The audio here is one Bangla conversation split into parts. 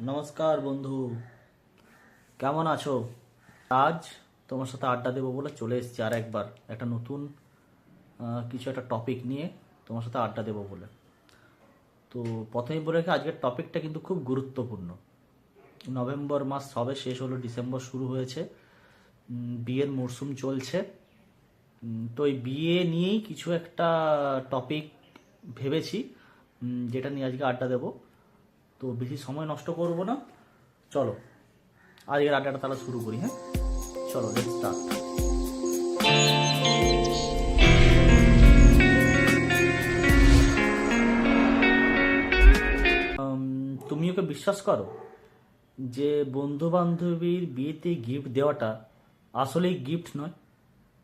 নমস্কার বন্ধু, কেমন আছো? আজ তোমার সাথে আড্ডা দেবো বলে চলে এসেছি আর একবার একটা নতুন কিছু একটা টপিক নিয়ে তোমার সাথে আড্ডা দেবো বলে। তো প্রথমেই বলে রাখি, আজকের টপিকটা কিন্তু খুব গুরুত্বপূর্ণ। নভেম্বর মাস সবে শেষ হলো, ডিসেম্বর শুরু হয়েছে, বিয়ের মরশুম চলছে। তো এই বিয়ে নিয়েই কিছু একটা টপিক ভেবেছি, যেটা নিয়ে আজকে আড্ডা দেবো। তো বেশি সময় নষ্ট করব না, চলো আজকের আড্ডাটা তাহলে শুরু করি। হ্যাঁ, চলো লেটস স্টার্ট। তুমি ওকে বিশ্বাস করো যে বন্ধু বান্ধবীর বিয়েতে গিফট দেওয়াটা আসলেই গিফট নয়,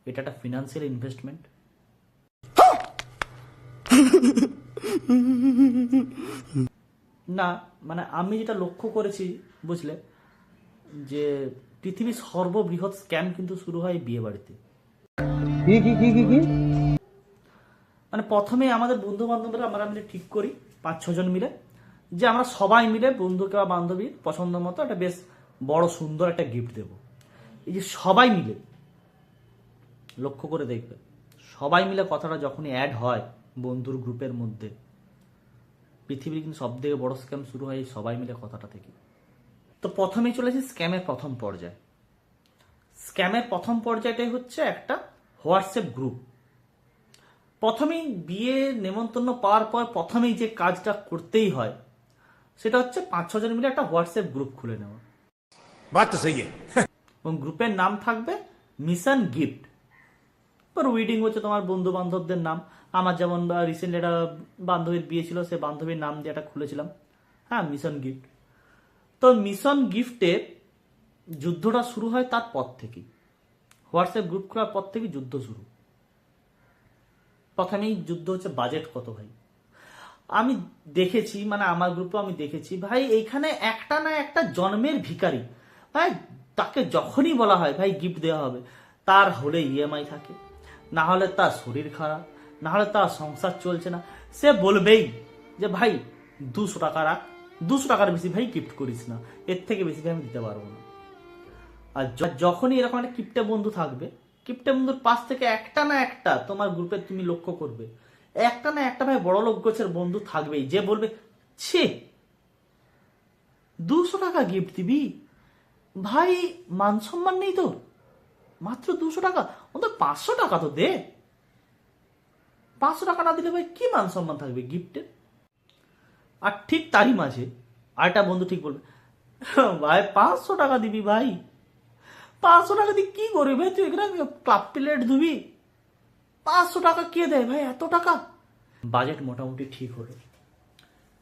এটা একটা ফিনান্সিয়াল ইনভেস্টমেন্ট? না, মানে আমি যেটা লক্ষ্য করেছি, বুঝলে, যে পৃথিবীর সর্ববৃহৎ স্ক্যাম কিন্তু শুরু হয় বিয়ে বাড়িতে। কি কি কি কি কি মানে প্রথমে আমাদের বন্ধু বান্ধবরা আমরা মিলে ঠিক করি, 5-6 জন মিলে, যে আমরা সবাই মিলে বন্ধুকে বা বান্ধবীর পছন্দ মতো একটা বেশ বড় সুন্দর একটা গিফট দেব। এই যে সবাই মিলে, লক্ষ্য করে দেখবে, সবাই মিলে কথাটা যখনই অ্যাড হয় বন্ধুর গ্রুপের মধ্যে, পৃথিবীর কিন্তু সব থেকে বড় স্ক্যাম শুরু হয় এই সবাই মিলে কথাটা থেকে। তো প্রথমেই চলেছি স্ক্যামের প্রথম পর্যায়ে। স্ক্যামের প্রথম পর্যায়টাই হচ্ছে একটা হোয়াটসঅ্যাপ গ্রুপ। প্রথমেই বিয়ে নেমন্তন্ন পাওয়ার পর প্রথমেই যে কাজটা করতেই হয় সেটা হচ্ছে 5-6 জন মিলে একটা হোয়াটসঅ্যাপ গ্রুপ খুলে নেওয়া। बात तो सही है। এবং গ্রুপের নাম থাকবে মিশন গিফট। এবার উইডিং হচ্ছে তোমার বন্ধু বান্ধবদের নাম। আমার যেমন রিসেন্টলি একটা বান্ধবীর বিয়ে ছিল, সে বান্ধবীর নাম দিয়ে একটা খুলেছিলাম, হ্যাঁ, মিশন গিফট। তো মিশন গিফটের যুদ্ধটা শুরু হয় তার পর থেকেই, হোয়াটসঅ্যাপ গ্রুপ খোলার পর থেকেই যুদ্ধ শুরু। প্রথমেই যুদ্ধ হচ্ছে বাজেট কত ভাই। আমি দেখেছি, মানে আমার গ্রুপে আমি দেখেছি ভাই, এইখানে একটা না একটা জন্মের ভিখারি ভাই, তাকে যখনই বলা হয় ভাই গিফট দেওয়া হবে, তার হলে ইএমআই থাকে, না হলে তার শরীর খারাপ, না হলে তার সংসার চলছে না, সে বলবেই যে ভাই 200 টাকা রাখ, 200 টাকার বেশি ভাই গিফট করিস না, এর থেকে বেশি আমি দিতে পারবো না। আর যখনই এরকম একটা কিপটে বন্ধু থাকবে, কিপটে বন্ধুর পাশ থেকে একটা না একটা তোমার গ্রুপে তুমি লক্ষ্য করবে, একটা না একটা ভাই বড় লোক গোছের বন্ধু থাকবেই, যে বলবে ছে 200 টাকা গিফট দিবি ভাই, মান সম্মান নেই তোর, মাত্র 200 টাকা, অন্তত 500 টাকা তো দে। 500 টাকা না দিলে ভাই কি মান সম্মান থাকবে গিফটের? আর ঠিক তারই মাঝে আরেকটা বন্ধু ঠিক বলবে, ভাই 500 টাকা দিবি ভাই, 500 টাকা দিয়ে কি করবি ভাই, তুই এখানে ক্লাব প্লেট ধুবি, 500 টাকা কে দেয় ভাই এত টাকা? বাজেট মোটামুটি ঠিক হলো,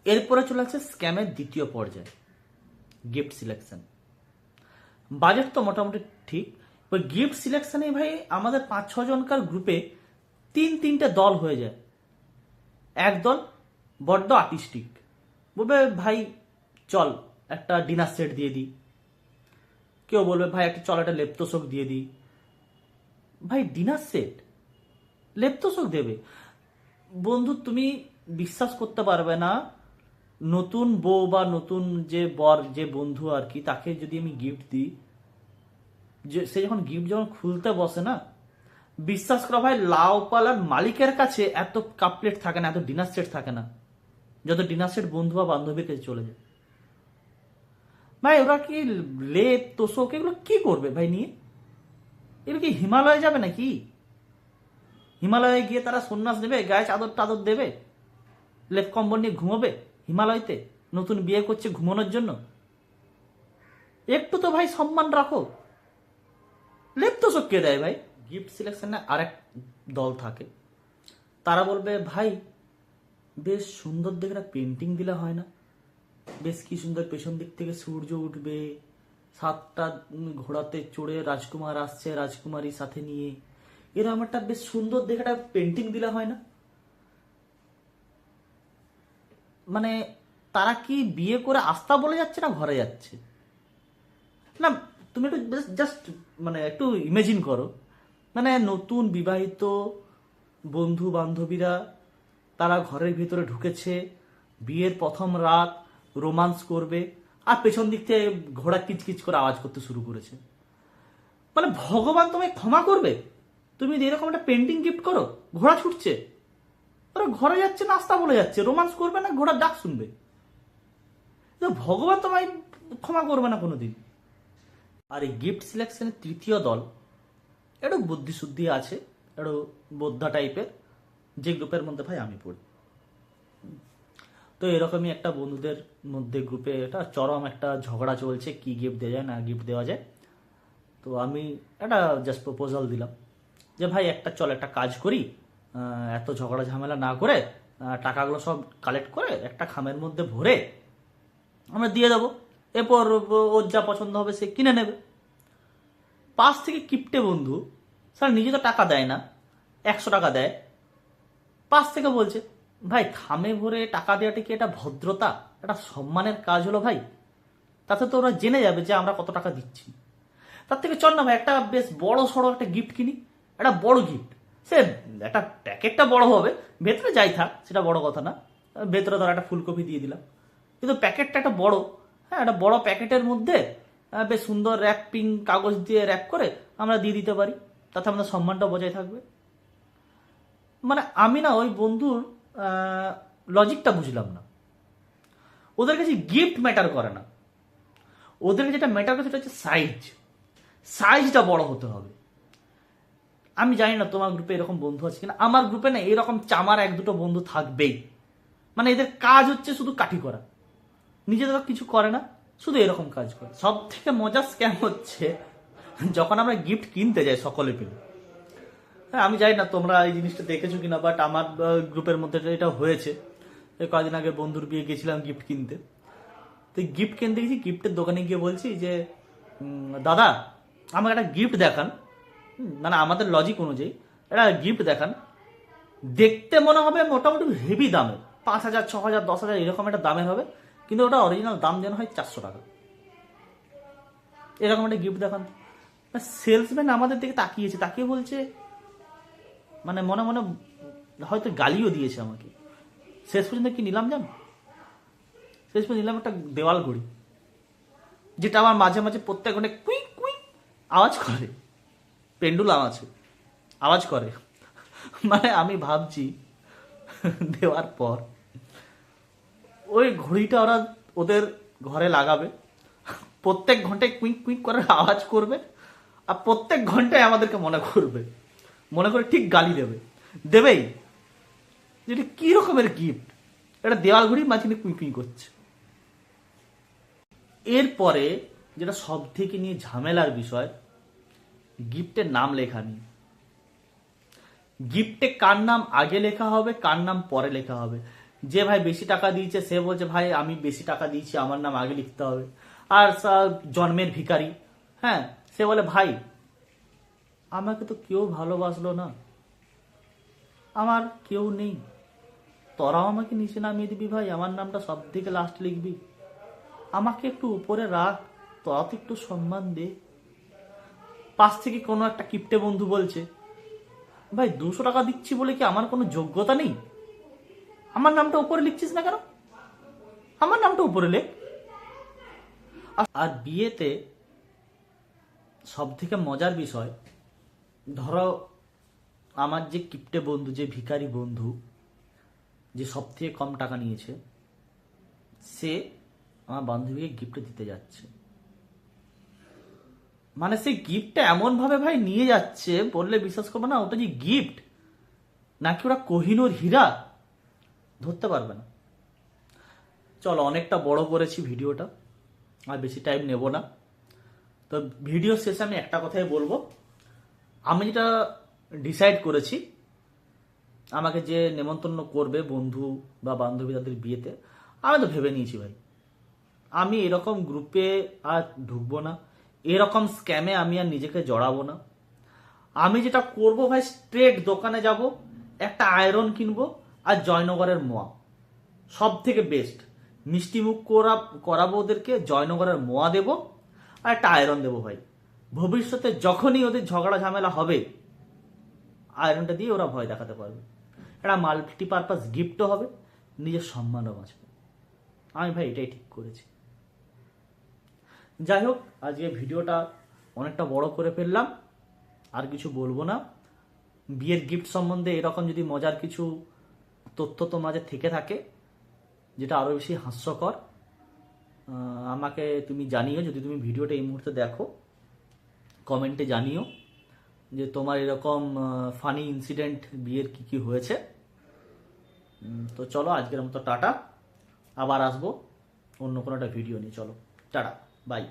এরপরে চলে আসছে স্ক্যামের দ্বিতীয় পর্যায়ে, গিফট সিলেকশন। বাজেট তো মোটামুটি ঠিক, ওই গিফট সিলেকশনে ভাই আমাদের 5-6 জনকার গ্রুপে 3-3টে দল হয়ে যায়। এক দল বড্ড আর্টিস্টিক, বলবে ভাই চল একটা ডিনার সেট দিয়ে দিই, কেউ বলবে ভাই একটা চল একটা লেপ্তোশোক দিয়ে দিই। ভাই ডিনার সেট, লেপ্তোশোক দেবে? বন্ধু তুমি বিশ্বাস করতে পারবে না, নতুন বউ বা নতুন যে বর, যে বন্ধু আর কি, তাকে যদি আমি গিফট দিই, যে সে যখন গিফট যখন খুলতে বসে না, বিশ্বাস করো ভাই, লাউ পালার মালিকের কাছে এত কাপ প্লেট থাকে না, এত ডিনার সেট থাকে না, যত ডিনার সেট বন্ধু বা বান্ধবীর কাছে চলে যায়। ভাই ওরা কি লেপ তোষক এগুলো কি করবে ভাই নিয়ে? এগুলো কি হিমালয়ে যাবে নাকি? হিমালয়ে গিয়ে তারা সন্ন্যাস নেবে, গায়ে চাদর টাদর দেবে, লেপ কম্বল নিয়ে ঘুমোবে হিমালয়তে? নতুন বিয়ে করছে ঘুমানোর জন্য? একটু তো ভাই সম্মান রাখো। লেপ তোষক কে দেয় ভাই? গিফট সিলেকশনে আরেক দল থাকে, তারা বলবে ভাই বেশ সুন্দর দেখে একটা পেন্টিং দিলে হয় না? বেশ কি সুন্দর, পেছন দিক থেকে সূর্য উঠবে, 7টা ঘোড়াতে চড়ে রাজকুমার আসছে, রাজকুমারী সাথে নিয়ে, এরকম একটা বেশ সুন্দর দেখে একটা পেন্টিং দিলে হয় না? মানে তারা কি বিয়ে করে আস্থা বলে যাচ্ছে না ঘরে যাচ্ছে? না, তুমি একটু জাস্ট মানে একটু ইমেজিন করো, মানে নতুন বিবাহিত বন্ধু বান্ধবীরা তারা ঘরের ভিতরে ঢুকেছে, বিয়ের প্রথম রাত রোমান্স করবে, আর পেছন দিক থেকে ঘোড়া কিচকিচ করে আওয়াজ করতে শুরু করেছে। মানে ভগবান তোমায় ক্ষমা করবে? তুমি যদি এরকম একটা পেন্টিং গিফট করো, ঘোড়া ছুটছে, ওরা ঘরে যাচ্ছে, নাস্তা বলে যাচ্ছে, রোমান্স করবে না, ঘোড়ার ডাক শুনবে, তো ভগবান তোমায় ক্ষমা করবে না কোনোদিন। আর এই গিফট সিলেকশনের তৃতীয় দল একটু বুদ্ধিশুদ্ধি আছে, একটু বোদ্ধা টাইপের, যে গ্রুপের মধ্যে ভাই আমি পড়ি। তো এরকমই একটা বন্ধুদের মধ্যে গ্রুপে এটা চরম একটা ঝগড়া চলছে, কি গিফট দেওয়া যায় না গিফট দেওয়া যায়। তো আমি একটা জাস্ট প্রপোজাল দিলাম যে ভাই একটা কাজ করি, এত ঝগড়া ঝামেলা না করে টাকাগুলো সব কালেক্ট করে একটা খামের মধ্যে ভরে আমরা দিয়ে দেবো, এরপর ওর যা পছন্দ হবে সে কিনে নেবে। পাশ থেকে কিপটে বন্ধু, স্যার নিজে তো টাকা দেয় না, 100 টাকা দেয়, পাশ থেকে বলছে ভাই খামে ভরে টাকা দেওয়াটা কি একটা ভদ্রতা, একটা সম্মানের কাজ হলো ভাই? তাতে তো ওরা জেনে যাবে যে আমরা কত টাকা দিচ্ছি। তার থেকে চল না ভাই একটা বেশ বড় সড়ো একটা গিফট কিনি, একটা বড় গিফট, সে একটা প্যাকেটটা বড় হবে, ভেতরে যাই থাক সেটা বড় কথা না, ভেতরে ধর একটা ফুলকপি দিয়ে দিলাম, কিন্তু প্যাকেটটা একটা বড়, হ্যাঁ একটা বড় প্যাকেটের মধ্যে বেশ সুন্দর র্যাপিং কাগজ দিয়ে র্যাপ করে আমরা দিয়ে দিতে পারি, তাতে আমাদের সম্মানটা বজায় থাকবে। মানে আমি না ওই বন্ধুর লজিকটা বুঝলাম না। ওদের কাছে গিফট ম্যাটার করে না, ওদের যেটা ম্যাটার করে সেটা হচ্ছে সাইজটা বড় হতে হবে। আমি জানি না তোমার গ্রুপে এরকম বন্ধু আছে কিনা, আমার গ্রুপে না এরকম চামার 1-2 বন্ধু থাকবেই। মানে এদের কাজ হচ্ছে শুধু কাঠি করা, নিজেদের কিছু করে না, শুধু এরকম কাজ করে। সব থেকে মজার স্ক্যাম হচ্ছে যখন আমরা গিফট কিনতে যাই সকলে পেলে। হ্যাঁ আমি জানি না তোমরা এই জিনিসটা দেখেছো কিনা, বাট আমার গ্রুপের মধ্যে এটা হয়েছে। এই কয়েকদিন আগে বন্ধুর বিয়ে গেছিলাম গিফট কিনতে, তো গিফট কিনতে গেছি, গিফটের দোকানে গিয়ে বলছি যে দাদা আমাকে একটা গিফট দেখান, মানে আমাদের লজিক অনুযায়ী একটা গিফট দেখান, দেখতে মনে হবে মোটামুটি হেভি দামের, 5,000 6,000 10,000 এরকম একটা দামের হবে, কিন্তু ওটা অরিজিনাল দাম যেন হয় 400 টাকা, এরকম একটা গিফট দেখান। সেলসম্যান আমাদের দিকে তাকিয়েছে, তাকিয়ে বলছে, মানে মনে মনে হয়তো গালিও দিয়েছে আমাকে। শেষ পর্যন্ত কি নিলাম জানো? শেষ পর্যন্ত নিলাম একটা দেওয়াল ঘড়ি, যেটা আমার মাঝে মাঝে প্রত্যেক ঘন্টায় কুইক কুইক আওয়াজ করে, পেন্ডুলাম আছে, আওয়াজ করে। মানে আমি ভাবছি দেওয়ার পর ওই ঘড়িটা ওরা ওদের ঘরে লাগাবে, প্রত্যেক ঘন্টায় কুইক কুইক করে আওয়াজ করবে, আর প্রত্যেক ঘন্টায় আমাদেরকে মনে করবে, মনে করে ঠিক গালি দেবেই যেটা কি রকমের গিফট, এটা দেওয়াল ঘড়ি মাঝখানে কুইক কুইক করছে। এরপরে যেটা সব থেকে নিয়ে ঝামেলার বিষয়, গিফটের নাম লেখা নিয়ে। গিফটে কার নাম আগে লেখা হবে, কার নাম পরে লেখা হবে। যে ভাই বেশি টাকা দিয়েছে সে বলছে ভাই আমি বেশি টাকা দিয়েছি, আমার নাম আগে লিখতে হবে। আর জন্মের ভিখারি, হ্যাঁ সে বলে ভাই আমাকে তো কেউ ভালোবাসলো না, আমার কেউ নেই, তোরাও আমাকে নিচে নামিয়ে দিবি ভাই, আমার নামটা সব থেকে লাস্ট লিখবি, আমাকে একটু উপরে রাখ, তোরা তো একটু সম্মান দে। পাশ থেকে কোনো একটা কিপটে বন্ধু বলছে ভাই 200 টাকা দিচ্ছি বলে কি আমার কোনো যোগ্যতা নেই, আমার নামটা উপরে লিখছিস না কেন, আমার নামটা উপরে লেখ। আর বিয়েতে সব থেকে মজার বিষয়, ধরো আমার যে কিপটে বন্ধু, যে ভিখারি বন্ধু, যে সব থেকে কম টাকা নিয়েছে, সে আমার বান্ধবীকে গিফট দিতে যাচ্ছে। মানে সেই গিফটটা এমন ভাবে ভাই নিয়ে যাচ্ছে, বললে বিশ্বাস করবো না, ওটা যে গিফট নাকি ওরা কোহিনূর হীরা ধরতে পারবে না। চলো অনেকটা বড় করেছি ভিডিওটা, আর বেশি টাইম নেব না। তো ভিডিও শেষে আমি একটা কথাই বলবো, আমি যেটা ডিসাইড করেছি, আমাকে যে নেমন্তন্ন করবে বন্ধু বা বান্ধবী তাদের বিয়েতে, আমি তো ভেবে নিয়েছি ভাই আমি এরকম গ্রুপে আর ঢুকবো না, এরকম স্ক্যামে আমি আর নিজেকে জড়াবো না। আমি যেটা করব ভাই, স্ট্রেট দোকানে যাব, একটা আয়রন কিনবো আর জয়নগরের মোয়া, সব থেকে বেস্ট মিষ্টি মুখ করাবো ওদেরকে, জয়নগরের মোয়া দেবো আর একটা আয়রন দেবো ভাই। ভবিষ্যতে যখনই ওদের ঝগড়া ঝামেলা হবে, আয়রনটা দিয়ে ওরা ভয় দেখাতে পারবে, একটা মাল্টিপারপাস গিফটও হবে, নিজের সম্মানও বাঁচবে। আমি ভাই এটাই ঠিক করেছি। যাই হোক, আজকে ভিডিওটা অনেকটা বড় করে ফেললাম, আর কিছু বলবো না। বিয়ের গিফট সম্বন্ধে এরকম যদি মজার কিছু তথ্য তোমার মাঝে থেকে থাকে যেটা আরও বেশি হাস্যকর, আমাকে তুমি জানিও। যদি তুমি ভিডিওটা এই মুহূর্তে দেখো, কমেন্টে জানিও যে তোমার এরকম ফানি ইনসিডেন্ট বিয়ের কি কি হয়েছে। তো চলো, আজকের মতো টাটা, আবার আসবো অন্য কোনো একটা ভিডিও নিয়ে। চলো টাটা, বাই।